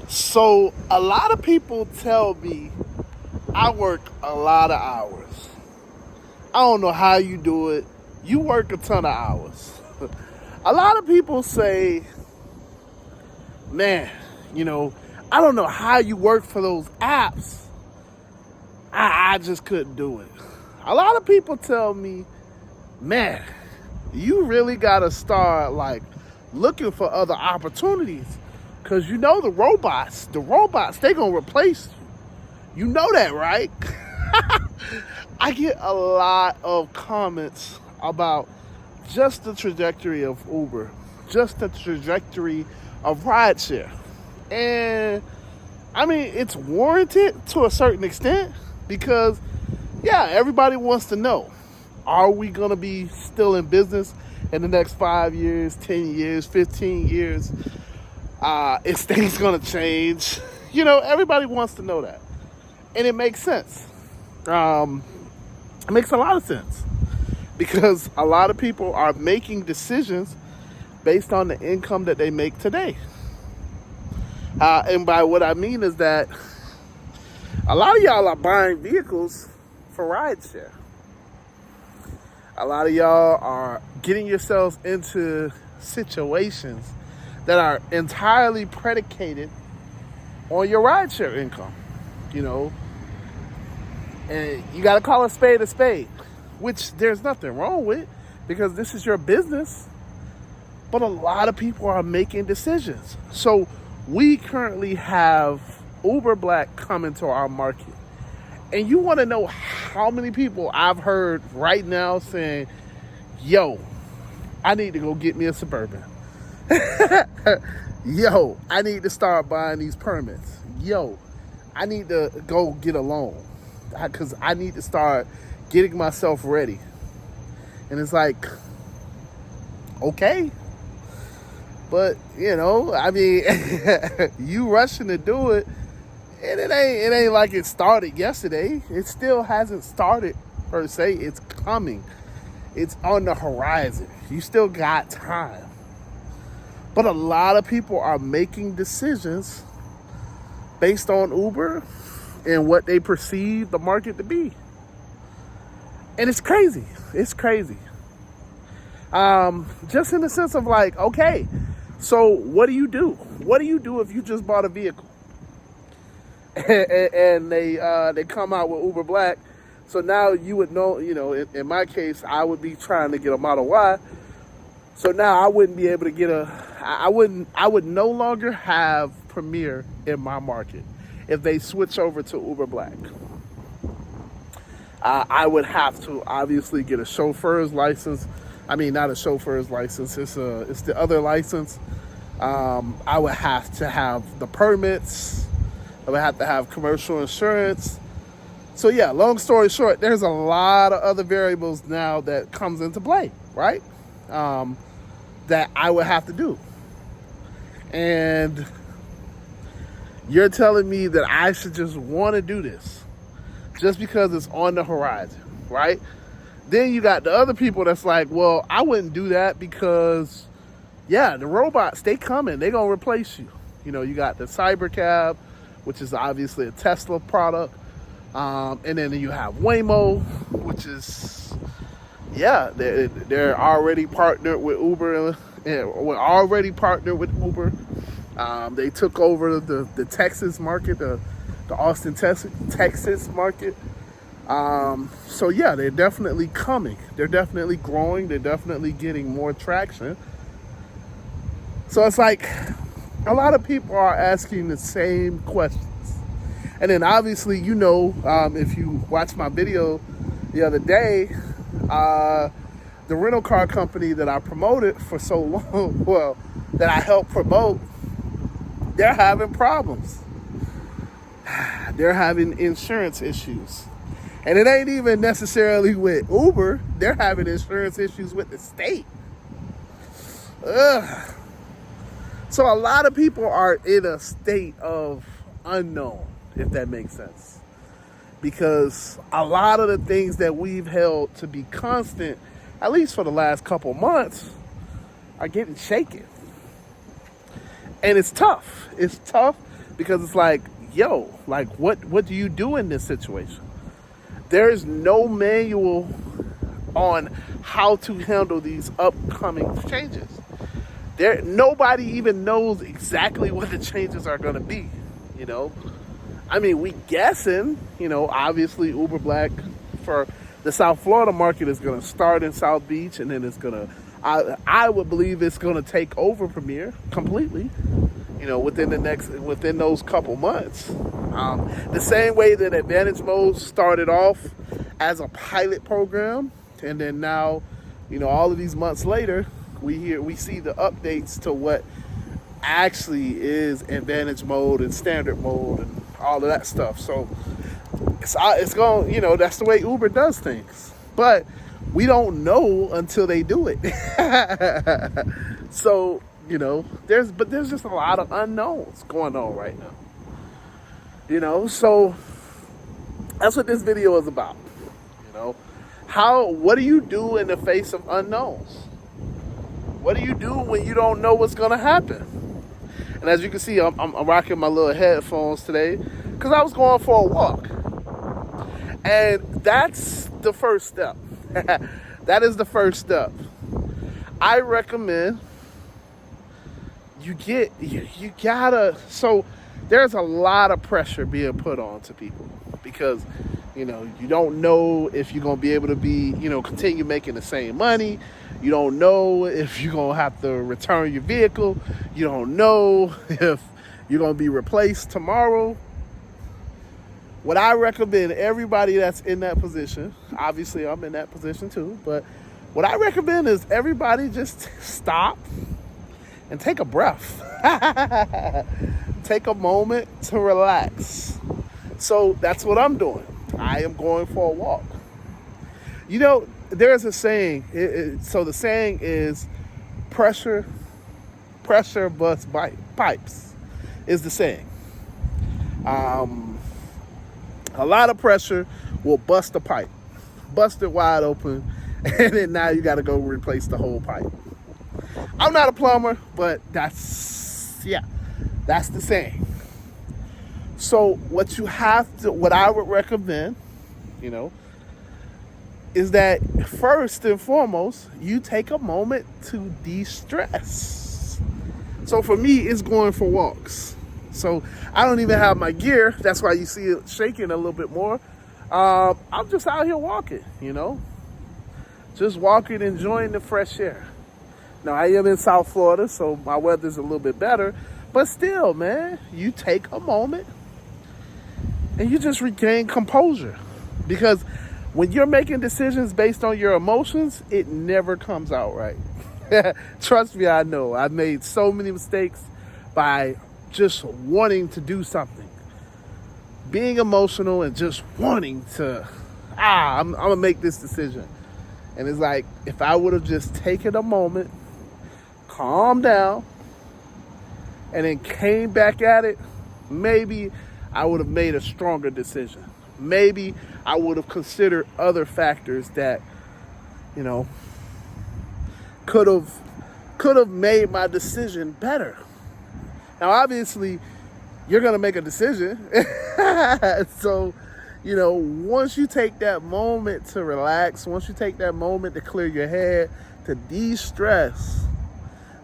So a lot of people tell me I work a lot of hours. I don't know how you do it. You work a ton of hours. A lot of people say, man, I don't know how you work for those apps. I just couldn't do it. A lot of people tell me, man, you really got to start looking for other opportunities. Because the robots, they going to replace you. You know that, right? I get a lot of comments about just the trajectory of Uber, just the trajectory of Rideshare. And I mean, it's warranted to a certain extent because, yeah, everybody wants to know, are we going to be still in business in the next 5 years, 10 years, 15 years? Is things going to change? Everybody wants to know that. And it makes sense. It makes a lot of sense because a lot of people are making decisions based on the income that they make today. And by what I mean is that a lot of y'all are buying vehicles for rideshare. A lot of y'all are getting yourselves into situations that are entirely predicated on your rideshare income, And you got to call a spade, which there's nothing wrong with because this is your business. But a lot of people are making decisions. So we currently have Uber Black coming to our market. And you want to know how many people I've heard right now saying, yo, I need to go get me a Suburban. Yo, I need to start buying these permits. Yo, I need to go get a loan because I need to start getting myself ready. And it's like, okay. But, I mean, you rushing to do it, and it ain't like it started yesterday. It still hasn't started per se. It's coming. It's on the horizon. You still got time. But a lot of people are making decisions based on Uber and what they perceive the market to be. And it's crazy. It's crazy. Just in the sense of okay, so what do you do? What do you do if you just bought a vehicle and they come out with Uber Black? So now you would know, in my case, I would be trying to get a Model Y. So now I wouldn't be able to get I would no longer have Premier in my market if they switch over to Uber Black. I would have to obviously get a chauffeur's license. I mean, not a chauffeur's license. It's the other license. I would have to have the permits. I would have to have commercial insurance. So yeah, long story short, there's a lot of other variables now that comes into play, right? That I would have to do. And you're telling me that I should just want to do this just because it's on the horizon, right? Then you got the other people that's like, well, I wouldn't do that because, yeah, the robots, they coming. They going to replace you. You got the Cybercab, which is obviously a Tesla product. And then you have Waymo, which is, yeah, they're already partnered with Uber. We're already partnered with Uber. They took over the Texas market, the Austin, Texas market. So yeah, they're definitely coming. They're definitely growing. They're definitely getting more traction. So it's like a lot of people are asking the same questions. And then obviously, if you watch my video the other day, the rental car company that I promoted for so long, well, that I helped promote, they're having problems. They're having insurance issues. And it ain't even necessarily with Uber. They're having insurance issues with the state. Ugh. So a lot of people are in a state of unknown, if that makes sense. Because a lot of the things that we've held to be constant, at least for the last couple months, are getting shaken. And it's tough. It's tough because it's like, yo, like what do you do in this situation? There is no manual on how to handle these upcoming changes. Nobody even knows exactly what the changes are going to be, you know. I mean, we guessing, you know, obviously Uber Black for the South Florida market is going to start in South Beach, and then it's going to, I would believe it's going to take over Premier completely, you know, within those couple months. The same way that Advantage Mode started off as a pilot program, and then now, you know, all of these months later, we see the updates to what actually is Advantage Mode and Standard Mode and all of that stuff. So it's going, you know, that's the way Uber does things. But we don't know until they do it. So, you know, there's just a lot of unknowns going on right now. You know, so that's what this video is about. You know, what do you do in the face of unknowns? What do you do when you don't know what's going to happen? And as you can see, I'm rocking my little headphones today because I was going for a walk. And that's the first step. That is the first step. I recommend you gotta, so there's a lot of pressure being put on to people because, you know, you don't know if you're going to be able to continue making the same money. You don't know if you're going to have to return your vehicle. You don't know if you're going to be replaced tomorrow. What I recommend everybody that's in that position, obviously I'm in that position too, but what I recommend is everybody just stop and take a breath. Take a moment to relax. So that's what I'm doing. I am going for a walk. You know, there's a saying. So the saying is pressure busts pipes is the saying. A lot of pressure will bust a pipe. Bust it wide open, and then now you got to go replace the whole pipe. I'm not a plumber, but that's the saying. So what I would recommend, you know, is that first and foremost, you take a moment to de-stress. So for me, it's going for walks. So I don't even have my gear. That's why you see it shaking a little bit more. I'm just out here walking, you know, just walking, enjoying the fresh air. Now, I am in South Florida, so my weather's a little bit better. But still, man, you take a moment and you just regain composure. Because when you're making decisions based on your emotions, it never comes out right. Trust me, I know. I've made so many mistakes by just wanting to do something. Being emotional and just wanting to, I'm going to make this decision. And it's like, if I would have just taken a moment, calmed down, and then came back at it, maybe I would have made a stronger decision. Maybe I would have considered other factors that, you know, could have made my decision better. Now, obviously, you're going to make a decision. So, you know, once you take that moment to relax, once you take that moment to clear your head, to de-stress,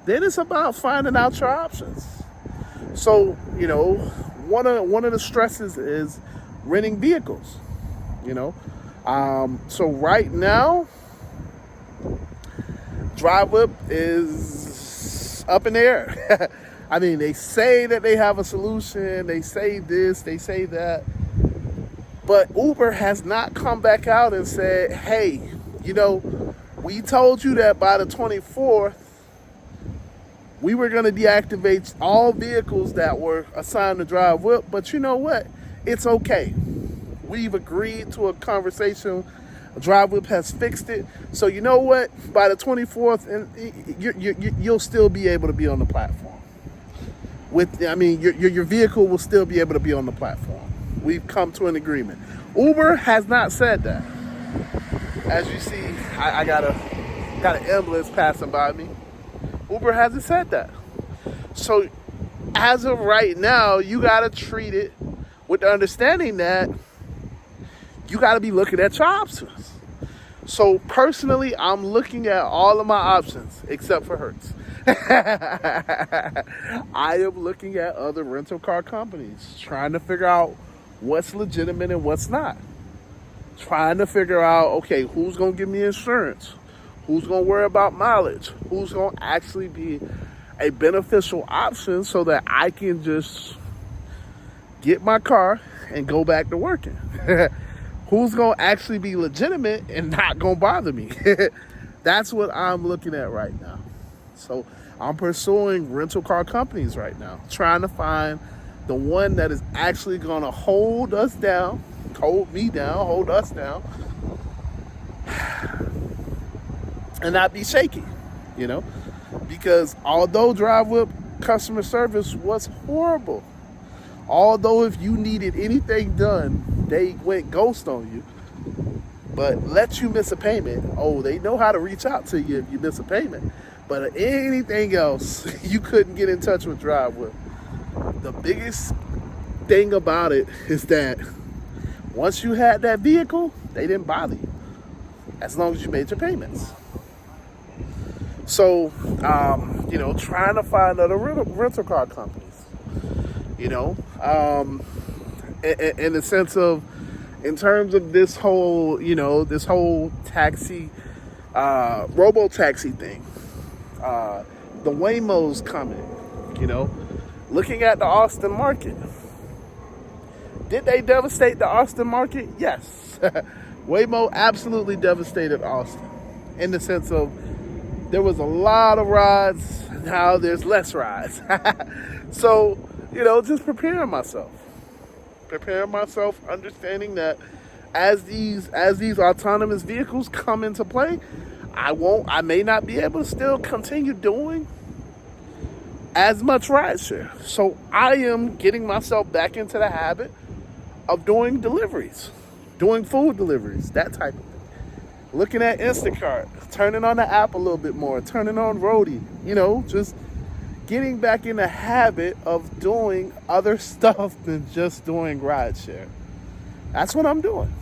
then it's about finding out your options. So, you know, one of the stresses is renting vehicles, you know. So right now, DriveWhip is up in the air. I mean, they say that they have a solution. They say this, they say that. But Uber has not come back out and said, hey, you know, we told you that by the 24th, we were going to deactivate all vehicles that were assigned to DriveWhip. But you know what? It's okay. We've agreed to a conversation. DriveWhip has fixed it. So you know what? By the 24th, you'll still be able to be on the platform. Your vehicle will still be able to be on the platform. We've come to an agreement. Uber has not said that. As you see, I got an ambulance passing by me. Uber hasn't said that. So as of right now, you got to treat it with the understanding that you got to be looking at your options. So personally, I'm looking at all of my options except for Hertz. I am looking at other rental car companies, trying to figure out what's legitimate and what's not. Trying to figure out, okay, who's going to give me insurance? Who's going to worry about mileage? Who's going to actually be a beneficial option so that I can just get my car and go back to working? Who's going to actually be legitimate and not going to bother me? That's what I'm looking at right now. So I'm pursuing rental car companies right now, trying to find the one that is actually going to hold us down, hold me down, hold us down, and not be shaky, you know? Because although Drive Whip customer service was horrible, although if you needed anything done, they went ghost on you, but let you miss a payment. Oh, they know how to reach out to you if you miss a payment. But anything else, you couldn't get in touch with Drive Whip. The biggest thing about it is that once you had that vehicle, they didn't bother you as long as you made your payments. So, you know, trying to find other rental car companies, you know, in the sense of, in terms of this whole, you know, this whole taxi, robo-taxi thing, the Waymo's coming, you know, looking at the Austin market. Did they devastate the Austin market? Yes. Waymo absolutely devastated Austin in the sense of there was a lot of rides, now there's less rides. So, you know, just preparing myself, understanding that as these autonomous vehicles come into play, I may not be able to still continue doing as much rideshare. So I am getting myself back into the habit of doing deliveries, doing food deliveries, that type of thing. Looking at Instacart, turning on the app a little bit more, turning on Roadie, you know, just getting back in the habit of doing other stuff than just doing rideshare. That's what I'm doing.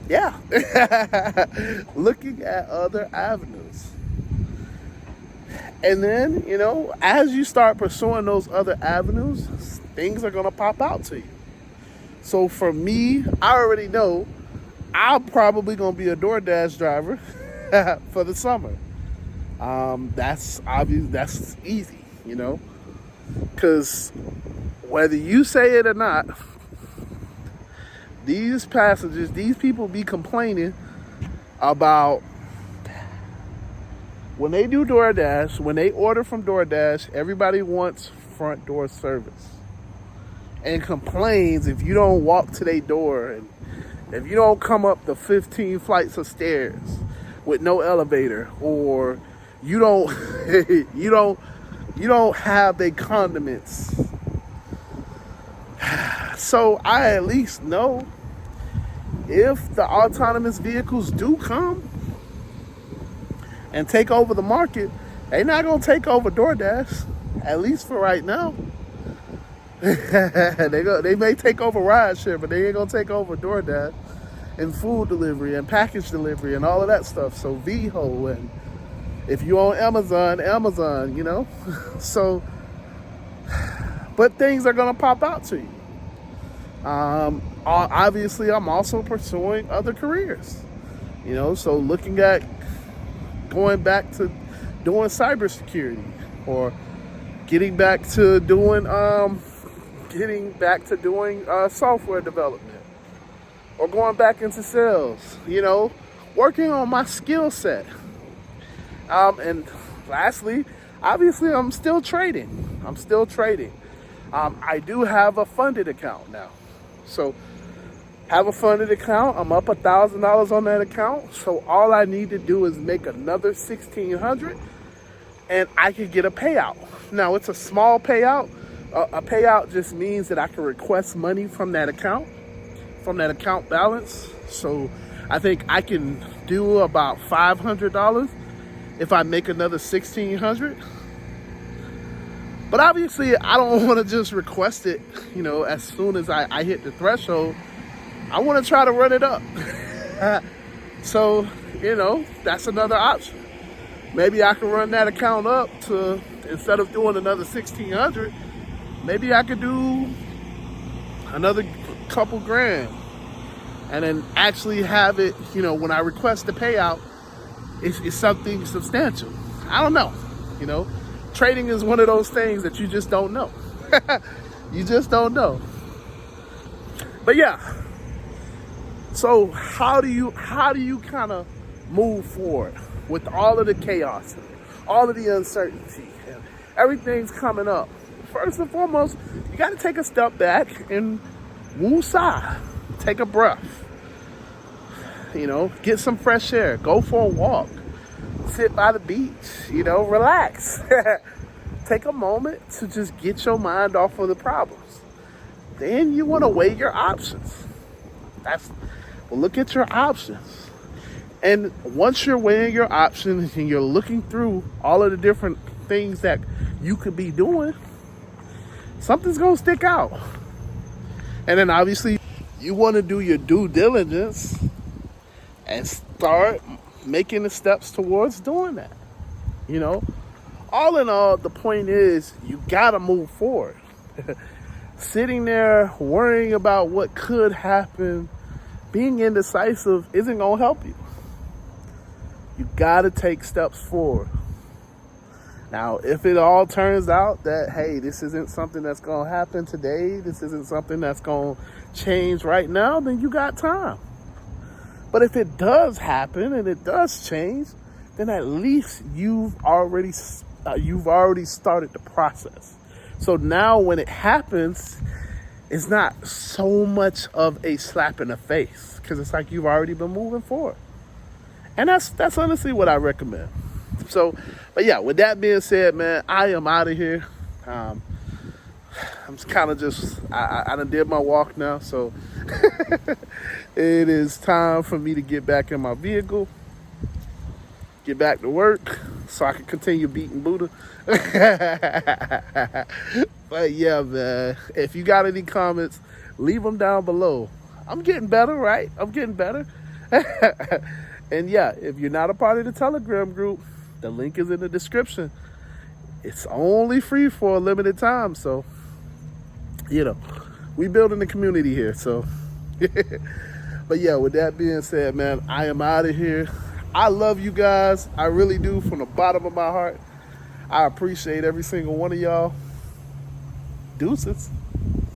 Yeah. Looking at other avenues. And then, you know, as you start pursuing those other avenues, things are going to pop out to you. So for me, I already know I'm probably going to be a DoorDash driver for the summer. That's obvious. That's easy, you know, because whether you say it or not, these passengers, these people be complaining about when they do DoorDash, when they order from DoorDash, everybody wants front door service and complains if you don't walk to their door and if you don't come up the 15 flights of stairs with no elevator, or you don't you don't have the condiments. So I at least know if the autonomous vehicles do come and take over the market, they're not going to take over DoorDash, at least for right now. They may take over Rideshare, but they ain't going to take over DoorDash and food delivery and package delivery and all of that stuff. So VHO, and if you own Amazon, you know. So, but things are going to pop out to you. Obviously, I'm also pursuing other careers, you know, so looking at going back to doing cybersecurity, or getting back to doing software development, or going back into sales, you know, working on my skill set. And lastly, obviously, I'm still trading. I do have a funded account now. So have a funded account. I'm up $1,000 on that account. So all I need to do is make another $1,600 and I can get a payout. Now it's a small payout. A payout just means that I can request money from that account balance. So I think I can do about $500 if I make another $1,600. But obviously, I don't want to just request it, as soon as I hit the threshold. I want to try to run it up. So, that's another option. Maybe I can run that account up to, instead of doing another 1,600, maybe I could do another couple grand. And then actually have it, when I request the payout, it's something substantial. I don't know, Trading is one of those things that you just don't know. You just don't know. But yeah. So how do you kind of move forward with all of the chaos, all of the uncertainty, and everything's coming up? First and foremost, you got to take a step back and woo-sah. Take a breath. Get some fresh air. Go for a walk. Sit by the beach. Relax. Take a moment to just get your mind off of the problems. Then you want to weigh your options. Look at your options. And once you're weighing your options and you're looking through all of the different things that you could be doing, something's going to stick out. And then obviously you want to do your due diligence and start making the steps towards doing that. All in all, the point is you got to move forward. Sitting there worrying about what could happen, being indecisive isn't going to help you. You got to take steps forward. Now, if it all turns out that, hey, this isn't something that's going to happen today, this isn't something that's going to change right now, then you got time. But if it does happen and it does change, then at least you've already started the process. So now when it happens, it's not so much of a slap in the face, because it's like you've already been moving forward. And that's honestly what I recommend. So, but yeah, with that being said, man, I am out of here. I'm kind of I done did my walk now, so it is time for me to get back in my vehicle, get back to work, so I can continue beating Buddha. But yeah, man, if you got any comments, leave them down below. I'm getting better, right? I'm getting better. And yeah, if you're not a part of the Telegram group, the link is in the description. It's only free for a limited time, so we building the community here. So but yeah, with that being said, man, I am out of here. I love you guys. I really do, from the bottom of my heart. I appreciate every single one of y'all. Deuces.